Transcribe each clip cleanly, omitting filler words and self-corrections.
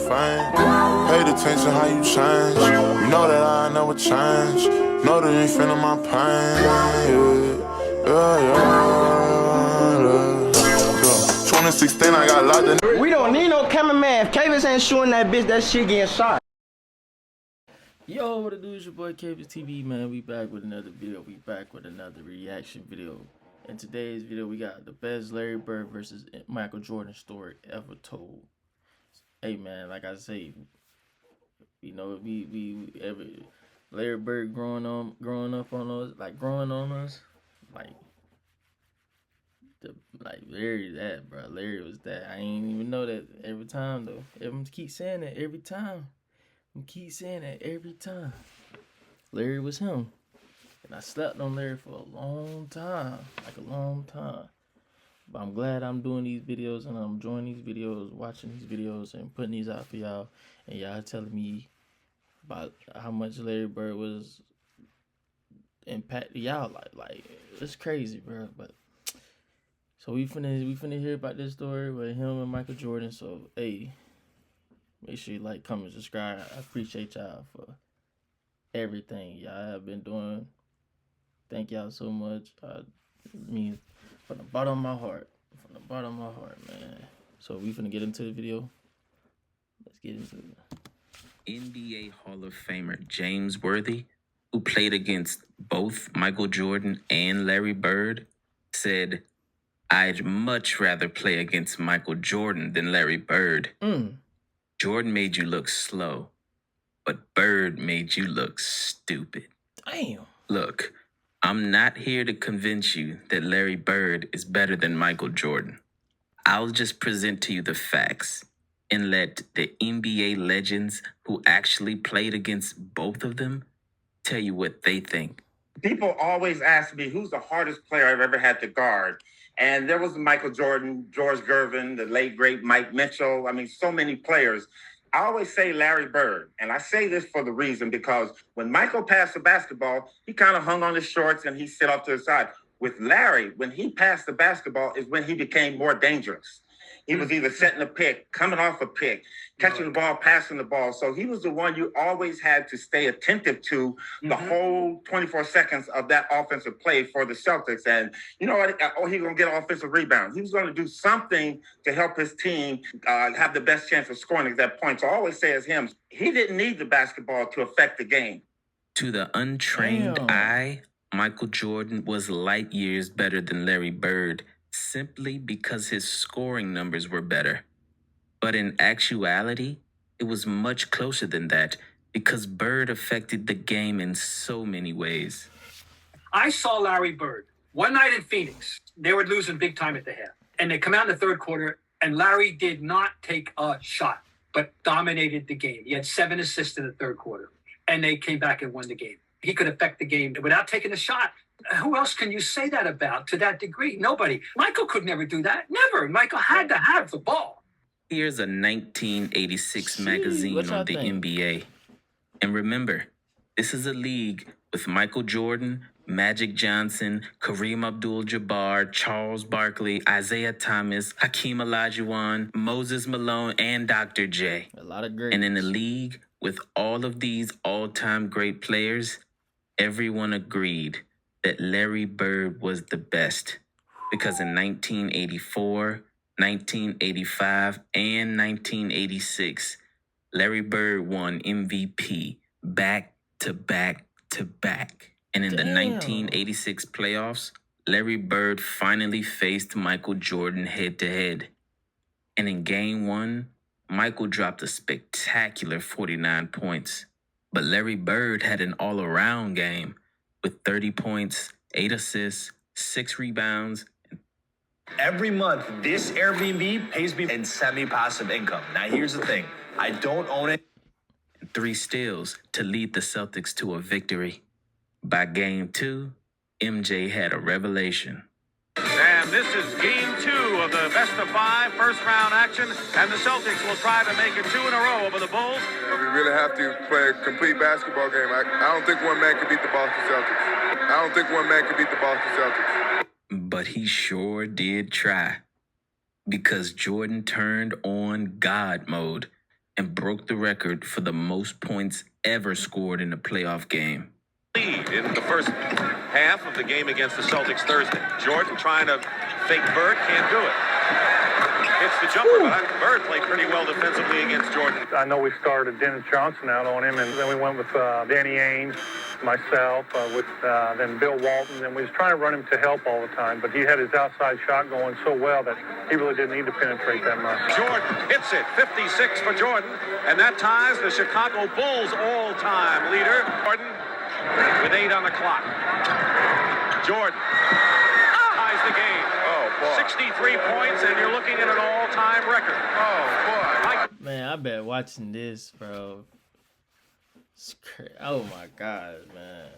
fame. Paid attention how you change. You know that I never change. Know that you ain't feeling my pain. Yeah. 2016, I got locked in. We don't need no cameraman. If Kavis ain't shooting that bitch, that shit getting shot. Yo, what it do? It's your boy Kavis TV, man. We back with another video. We back with another reaction video. In today's video, we got the best Larry Bird versus Michael Jordan story ever told. Hey, man, like I say, you know, Larry Bird growing up on us, like Larry that, bro. Larry was that. I ain't even know that every time though. Everyone keep saying that every time. Larry was him. And I slept on Larry for a long time. But I'm glad I'm doing these videos and I'm enjoying these videos, watching these videos and putting these out for y'all. And y'all telling me about how much Larry Bird was impacted y'all. Like it's crazy, bro. But so we finna hear about this story with him and Michael Jordan. So hey, make sure you like, comment, subscribe. I appreciate y'all for everything y'all have been doing. Thank y'all so much. I mean, from the bottom of my heart, man. So we finna get into the video. Let's get into it. NBA Hall of Famer James Worthy, who played against both Michael Jordan and Larry Bird, said, "I'd much rather play against Michael Jordan than Larry Bird. Jordan made you look slow, but Bird made you look stupid." Damn. Look, I'm not here to convince you that Larry Bird is better than Michael Jordan. I'll just present to you the facts and let the NBA legends who actually played against both of them tell you what they think. People always ask me, who's the hardest player I've ever had to guard? And there was Michael Jordan, George Gervin, the late, great Mike Mitchell. I mean, so many players. I always say Larry Bird. And I say this for the reason because when Michael passed the basketball, he kind of hung on his shorts and he sit off to the side. With Larry, when he passed the basketball is when he became more dangerous. He was either setting a pick, coming off a pick, catching the ball, passing the ball. So he was the one you always had to stay attentive to the whole 24 seconds of that offensive play for the Celtics. And you know what? Oh, he's going to get offensive rebounds. He was going to do something to help his team have the best chance of scoring at that point. So I always say as him, he didn't need the basketball to affect the game. To the untrained eye, Michael Jordan was light years better than Larry Bird, simply because his scoring numbers were better. But in actuality, it was much closer than that because Bird affected the game in so many ways. I saw Larry Bird one night in Phoenix. They were losing big time at the half. And they come out in the third quarter, and Larry did not take a shot, but dominated the game. He had 7 assists in the third quarter, and they came back and won the game. He could affect the game without taking a shot. Who else can you say that about to that degree? Nobody. Michael could never do that. Never. Michael had to have the ball. Here's a 1986 magazine on the NBA. And remember, this is a league with Michael Jordan, Magic Johnson, Kareem Abdul-Jabbar, Charles Barkley, Isaiah Thomas, Hakeem Olajuwon, Moses Malone, and Dr. J. A lot of greats. And in a league with all of these all-time great players, everyone agreed that Larry Bird was the best because in 1984, 1985, and 1986, Larry Bird won MVP back to back to back. And in the 1986 playoffs, Larry Bird finally faced Michael Jordan head to head. And in game 1, Michael dropped a spectacular 49 points. But Larry Bird had an all-around game with 30 points, 8 assists, 6 rebounds. Every month, this Airbnb pays me in semi-passive income. Now, here's the thing. I don't own it. 3 steals to lead the Celtics to a victory. By game 2, MJ had a revelation. And this is game 2 of the best-of-5 first-round action, and the Celtics will try to make it 2 in a row over the Bulls. We really have to play a complete basketball game. I don't think one man can beat the Boston Celtics. But he sure did try. Because Jordan turned on God mode and broke the record for the most points ever scored in a playoff game. Lead in the first half of the game against the Celtics Thursday. Jordan trying to fake Bird, can't do it. Hits the jumper, but Bird played pretty well defensively against Jordan. I know we started Dennis Johnson out on him, and then we went with Danny Ainge, myself, with then Bill Walton, and we was trying to run him to help all the time, but he had his outside shot going so well that he really didn't need to penetrate that much. Jordan hits it, 56 for Jordan, and that ties the Chicago Bulls all-time leader. Jordan with 8 on the clock. Jordan ties the game. 63 points, and you're looking at an all-time record. Man, I bet watching this, bro. Oh my God, man.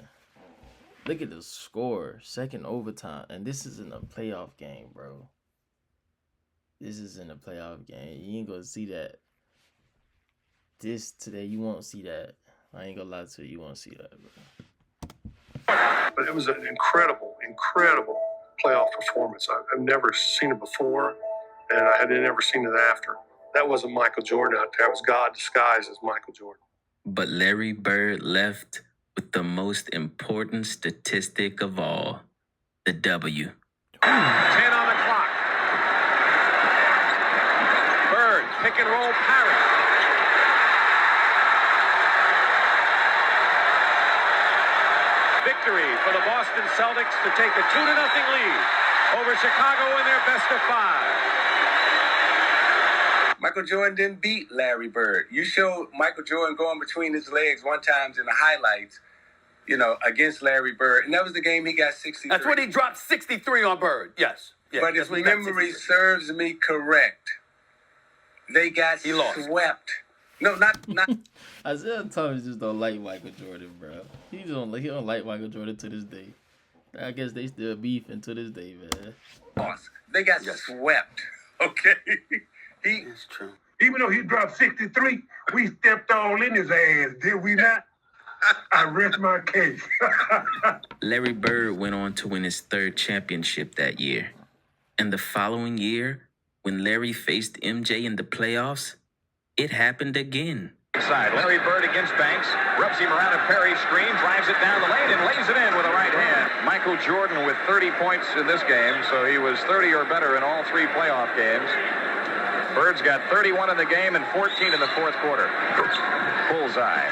Look at the score. Second overtime. And this is in a playoff game, bro. This is in a playoff game. You ain't gonna see that. This today, you won't see that. I ain't gonna lie to you, you won't see that, bro. But it was an incredible playoff performance. I've never seen it before, and I had never seen it after. That wasn't Michael Jordan out there. It was God disguised as Michael Jordan. But Larry Bird left with the most important statistic of all, the W. 10 on the clock. Bird, pick and roll parry. Victory for the Boston Celtics to take a 2-0 lead over Chicago in their best of 5. Michael Jordan didn't beat Larry Bird. You showed Michael Jordan going between his legs one time in the highlights, against Larry Bird. And that was the game he got 63. That's when he dropped 63 on Bird. Yes. But if memory serves me correct, they got swept. No, not. Isaiah Thomas just don't like Michael Jordan, bro. He don't like Michael Jordan to this day. I guess they still beefing to this day, man. They got swept. Okay. That's true. Even though he dropped 63, we stepped all in his ass, did we not? I rest my case. Larry Bird went on to win his 3rd championship that year. And the following year, when Larry faced MJ in the playoffs, it happened again. Side. Larry Bird against Banks, rubs him around a Perry screen, drives it down the lane, and lays it in with a right hand. Michael Jordan with 30 points in this game, so he was 30 or better in all 3 playoff games. Bird's got 31 in the game and 14 in the 4th quarter. Bullseye.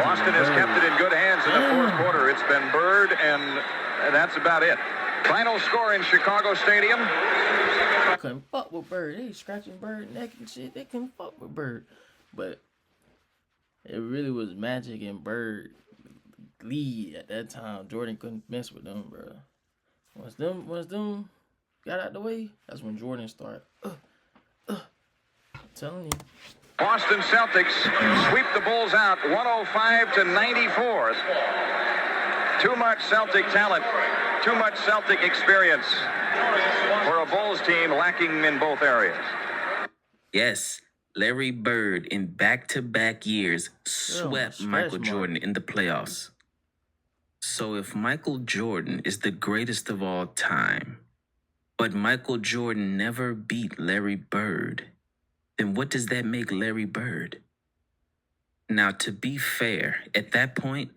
Boston has kept it in good hands in the 4th quarter. It's been Bird, and that's about it. Final score in Chicago Stadium. They couldn't fuck with Bird. They scratching Bird neck and shit. They couldn't fuck with Bird. But it really was Magic and Bird lead at that time. Jordan couldn't mess with them, bro. Once them got out the way, that's when Jordan started. I'm telling you. Boston Celtics sweep the Bulls out 105-94. Too much Celtic talent, too much Celtic experience for a Bulls team lacking in both areas. Yes, Larry Bird in back-to-back years swept Michael Jordan in the playoffs. So if Michael Jordan is the greatest of all time, but Michael Jordan never beat Larry Bird, then what does that make Larry Bird? Now, to be fair, at that point,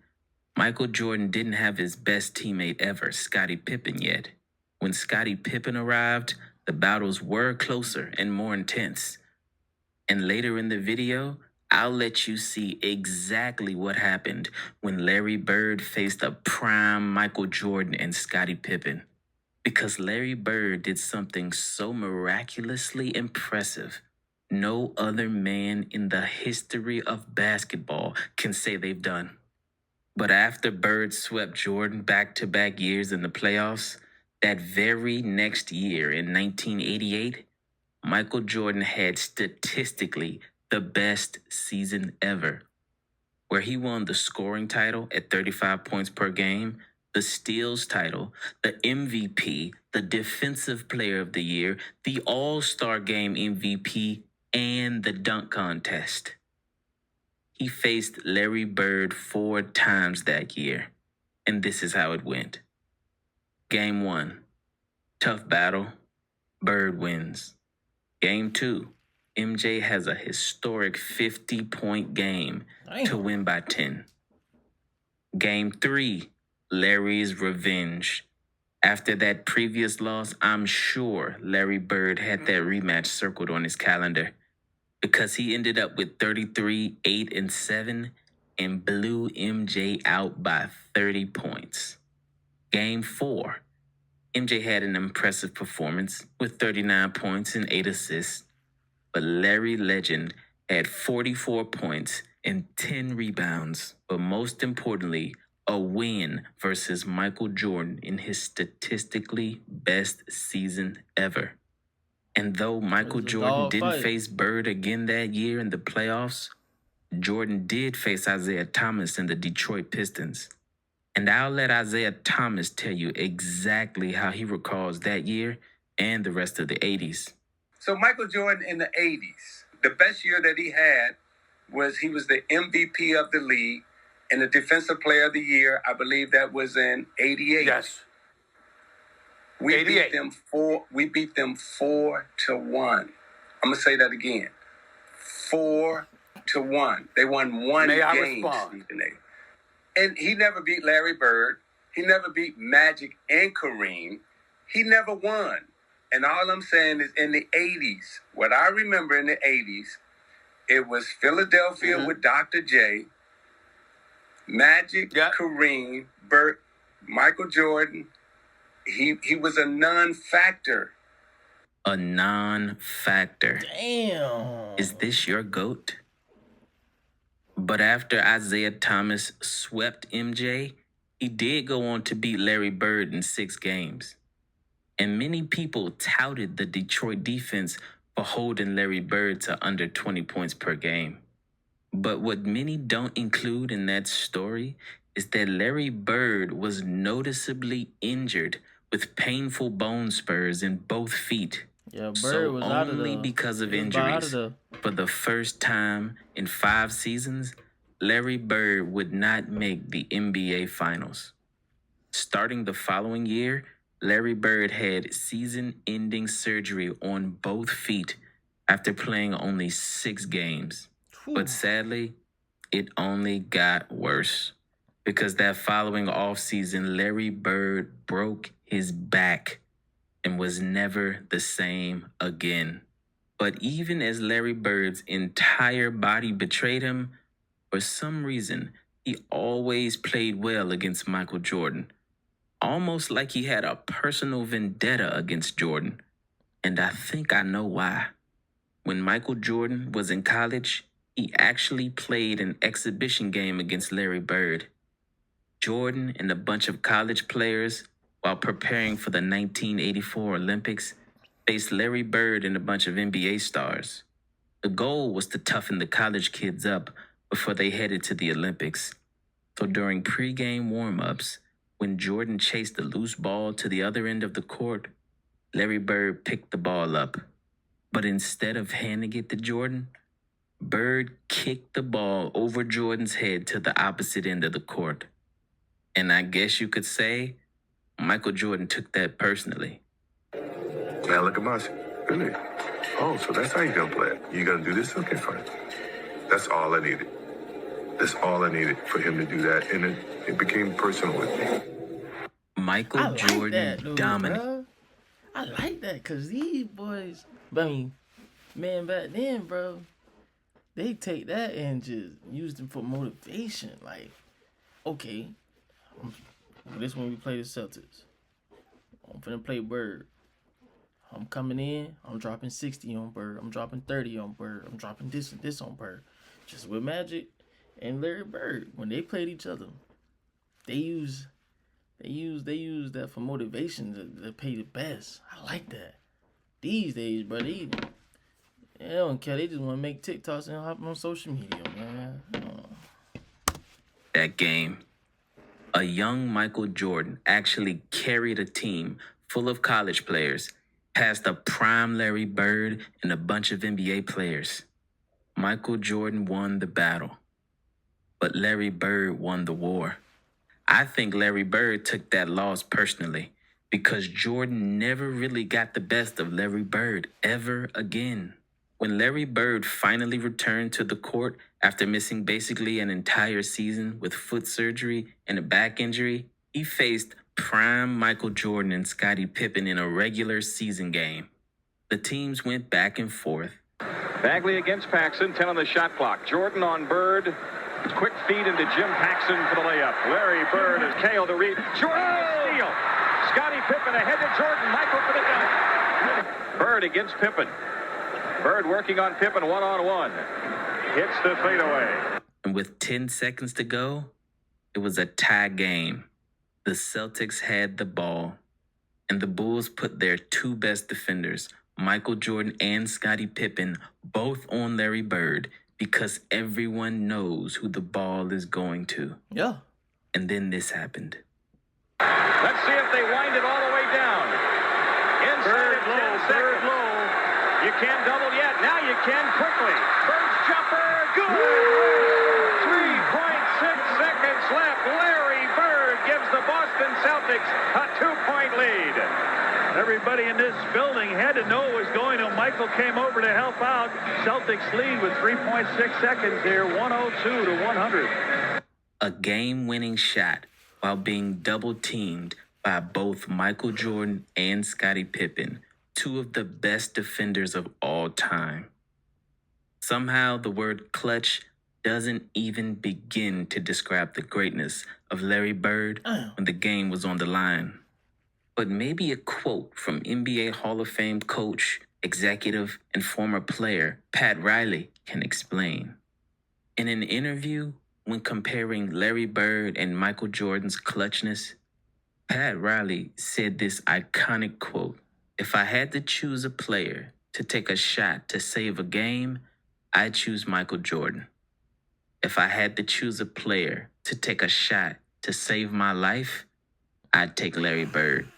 Michael Jordan didn't have his best teammate ever, Scottie Pippen, yet. When Scottie Pippen arrived, the battles were closer and more intense. And later in the video, I'll let you see exactly what happened when Larry Bird faced a prime Michael Jordan and Scottie Pippen. Because Larry Bird did something so miraculously impressive, no other man in the history of basketball can say they've done. But after Bird swept Jordan back-to-back years in the playoffs, that very next year in 1988, Michael Jordan had statistically the best season ever, where he won the scoring title at 35 points per game, the steals title, the MVP, the Defensive Player of the Year, the All-Star Game MVP, and the dunk contest. He faced Larry Bird 4 times that year, and this is how it went. Game 1, tough battle, Bird wins. Game 2, MJ has a historic 50-point game to win by 10. Game 3, Larry's revenge. After that previous loss, I'm sure Larry Bird had that rematch circled on his calendar because he ended up with 33, 8, and 7 and blew MJ out by 30 points. Game 4, MJ had an impressive performance with 39 points and 8 assists, but Larry Legend had 44 points and 10 rebounds, but most importantly, a win versus Michael Jordan in his statistically best season ever. And though Michael Jordan didn't face Bird again that year in the playoffs, Jordan did face Isaiah Thomas in the Detroit Pistons. And I'll let Isaiah Thomas tell you exactly how he recalls that year and the rest of the 80s. So Michael Jordan in the 80s, the best year that he had was he was the MVP of the league and the defensive player of the year. I believe that was in 88. Yes. We 88. beat them 4-1. I'm gonna say that again. 4-1. They won one May I game, respond? Stephen A. And he never beat Larry Bird. He never beat Magic and Kareem. He never won. And all I'm saying is in the 80s, what I remember in the 80s, it was Philadelphia with Dr. J, Magic, Kareem, Bird, Michael Jordan. He was a non-factor. A non-factor. Damn. Is this your GOAT? But after Isaiah Thomas swept MJ, he did go on to beat Larry Bird in 6 games. And many people touted the Detroit defense for holding Larry Bird to under 20 points per game. But what many don't include in that story is that Larry Bird was noticeably injured with painful bone spurs in both feet. Yeah, Bird So was out of only the, because of he was out injuries, of for the first time in 5 seasons, Larry Bird would not make the NBA Finals. Starting the following year, Larry Bird had season-ending surgery on both feet after playing only 6 games. But sadly, it only got worse because that following offseason, Larry Bird broke his back and was never the same again. But even as Larry Bird's entire body betrayed him, for some reason, he always played well against Michael Jordan, almost like he had a personal vendetta against Jordan. And I think I know why. When Michael Jordan was in college, he actually played an exhibition game against Larry Bird. Jordan and a bunch of college players, while preparing for the 1984 Olympics, faced Larry Bird and a bunch of NBA stars. The goal was to toughen the college kids up before they headed to the Olympics. So during pregame warm-ups, when Jordan chased the loose ball to the other end of the court, Larry Bird picked the ball up. But instead of handing it to Jordan, Bird kicked the ball over Jordan's head to the opposite end of the court. And I guess you could say Michael Jordan took that personally. Now look at Mosh. Really? Oh, so that's how you're going to play it. You're going to do this? Okay, fine. That's all I needed. That's all I needed for him to do that. And it became personal with me. Michael Jordan dominated. Bro. I like that because these boys, I mean, man, back then, bro, they take that and just use them for motivation. Like, okay, this when we play the Celtics, I'm finna play Bird. I'm coming in, I'm dropping 60 on Bird. I'm dropping 30 on Bird. I'm dropping this and this on Bird. Just with Magic and Larry Bird, when they played each other, they use that for motivation to pay the best. I like that. These days, bro, they don't care. They just want to make TikToks and hop on social media, man. That game, a young Michael Jordan actually carried a team full of college players past a prime Larry Bird and a bunch of NBA players. Michael Jordan won the battle, but Larry Bird won the war. I think Larry Bird took that loss personally because Jordan never really got the best of Larry Bird ever again. When Larry Bird finally returned to the court after missing basically an entire season with foot surgery and a back injury, he faced prime Michael Jordan and Scottie Pippen in a regular season game. The teams went back and forth. Bagley against Paxson, 10 on the shot clock. Jordan on Bird. Quick feed into Jim Paxson for the layup. Larry Bird is Cale to read. Jordan to steal. Scottie Pippen ahead to Jordan. Michael for the dunk. Bird against Pippen. Bird working on Pippen one-on-one. Hits the fadeaway. And with 10 seconds to go, it was a tie game. The Celtics had the ball, and the Bulls put their two best defenders, Michael Jordan and Scottie Pippen, both on Larry Bird because everyone knows who the ball is going to. Yeah. And then this happened. Let's see if they wind it all the way down. Inside of 10 seconds. Bird low. You can't double yet. Now you can quickly. Bird's jumper. Good. 3.6 seconds left. Larry Bird gives the Boston Celtics a 2-point lead. Everybody in this building had to know it was going to. Michael came over to help out. Celtics lead with 3.6 seconds here, 102 to 100. A game-winning shot while being double-teamed by both Michael Jordan and Scottie Pippen, two of the best defenders of all time. Somehow the word clutch doesn't even begin to describe the greatness of Larry Bird when the game was on the line. But maybe a quote from NBA Hall of Fame coach, executive, and former player Pat Riley can explain. In an interview, when comparing Larry Bird and Michael Jordan's clutchness, Pat Riley said this iconic quote, "If I had to choose a player to take a shot to save a game, I'd choose Michael Jordan. If I had to choose a player to take a shot to save my life, I'd take Larry Bird."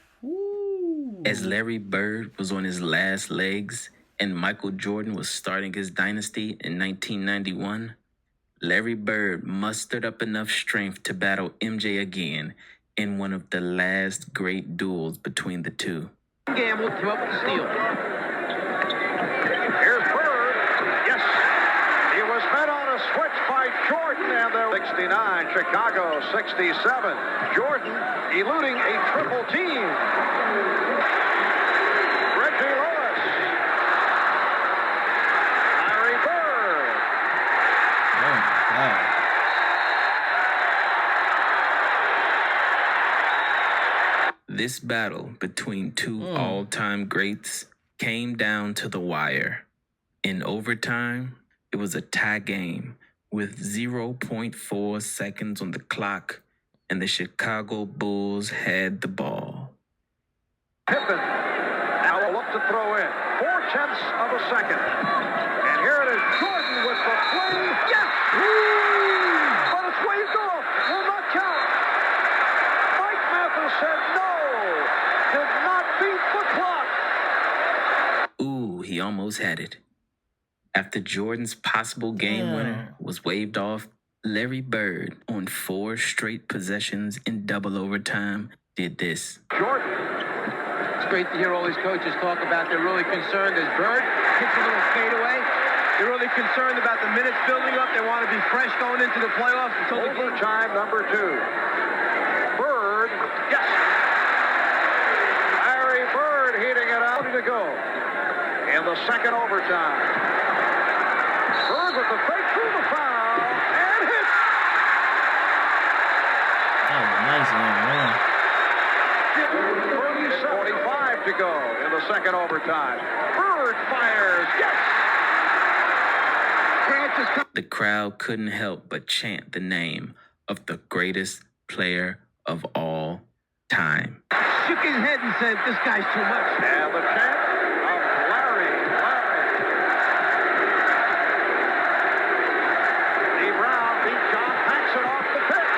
As Larry Bird was on his last legs and Michael Jordan was starting his dynasty in 1991, Larry Bird mustered up enough strength to battle MJ again in one of the last great duels between the two. Gamble came up with the steal. Here's Bird. Yes. He was met on a switch by Jordan, and there 69, Chicago 67. Jordan eluding a triple team. Reggie Lewis. Larry Bird. Oh, my God. This battle between two all-time greats came down to the wire. In overtime, it was a tie game with 0.4 seconds on the clock, and the Chicago Bulls had the ball. Pippen now will look to throw in. 0.4 of a second. And here it is, Jordan with the play. Yes! But it's waved off. Will not count. Mike Mathis said no. Did not beat the clock. Ooh, he almost had it. After Jordan's possible game winner was waved off, Larry Bird, on 4 straight possessions in double overtime, did this. Jordan. It's great to hear all these coaches talk about they're really concerned as Bird kicks a little fadeaway. They're really concerned about the minutes building up. They want to be fresh going into the playoffs until the game. Overtime number 2. Bird. Yes. Larry Bird heating it out to go in the second overtime. Bird with the fake through the foul and hits. Oh, nice man. 45 to go in the second overtime. Bird fires. Yes. The crowd couldn't help but chant the name of the greatest player of all time. Shook his head and said, "This guy's too much." And the chant of Larry. Lee Brown beat John Paxson off the pitch.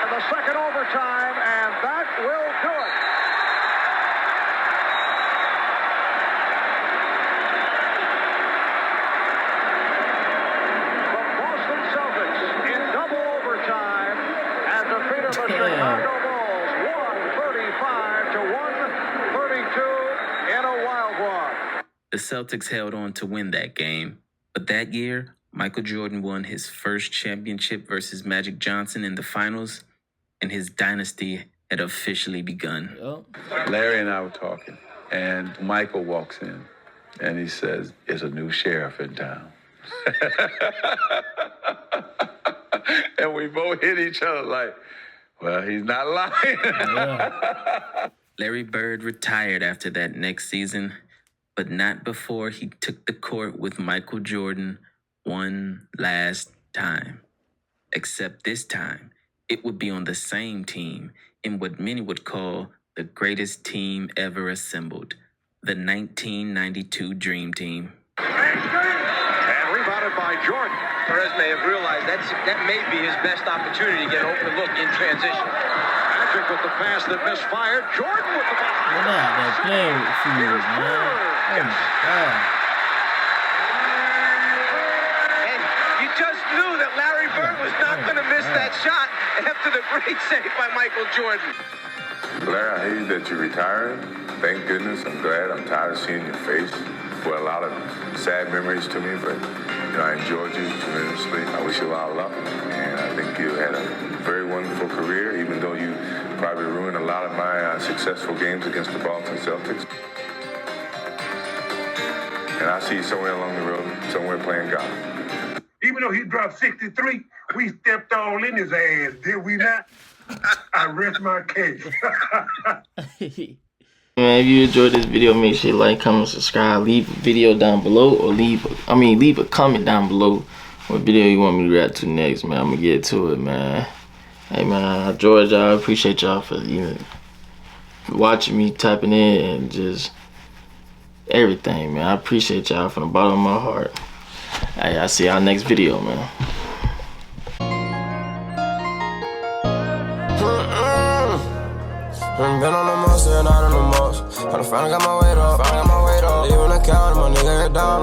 And the second overtime, and that will do it. The Boston Celtics in double overtime have defeated The Celtics held on to win that game, but that year, Michael Jordan won his first championship versus Magic Johnson in the finals, and his dynasty had officially begun. Larry and I were talking, and Michael walks in, and he says, "There's a new sheriff in town." And we both hit each other like, well, he's not lying. Larry Bird retired after that next season, but not before he took the court with Michael Jordan one last time. Except this time, it would be on the same team in what many would call the greatest team ever assembled, the 1992 Dream Team. And rebounded by Jordan. Perez may have realized that may be his best opportunity to get an open look in transition. Magic with the pass that misfired. Jordan with the behind. They're playing with you, man. Oh my God. And you just knew that Larry Bird was not going to miss that shot after the great save by Michael Jordan. Larry, I hate that you're retiring. Thank goodness. I'm glad. I'm tired of seeing your face. For a lot of sad memories to me, but I enjoyed you tremendously. I wish you a lot of luck, and I think you had a very wonderful career, even though you probably ruined a lot of my successful games against the Boston Celtics. And I'll see you somewhere along the road, somewhere playing golf. Even though he dropped 63, we stepped all in his ass, did we not? I rest my case. Man, if you enjoyed this video, make sure you like, comment, subscribe, leave a video down below, or leave a comment down below what video you want me to react to next, man. I'm gonna get to it, man. Hey man, I enjoyed y'all. I appreciate y'all for watching me, tapping in, and just everything, man. I appreciate y'all from the bottom of my heart. Hey, I'll see y'all next video, man. Been on the most, still not on the most. Finally got my weight up, leaving the counter, my nigga head down.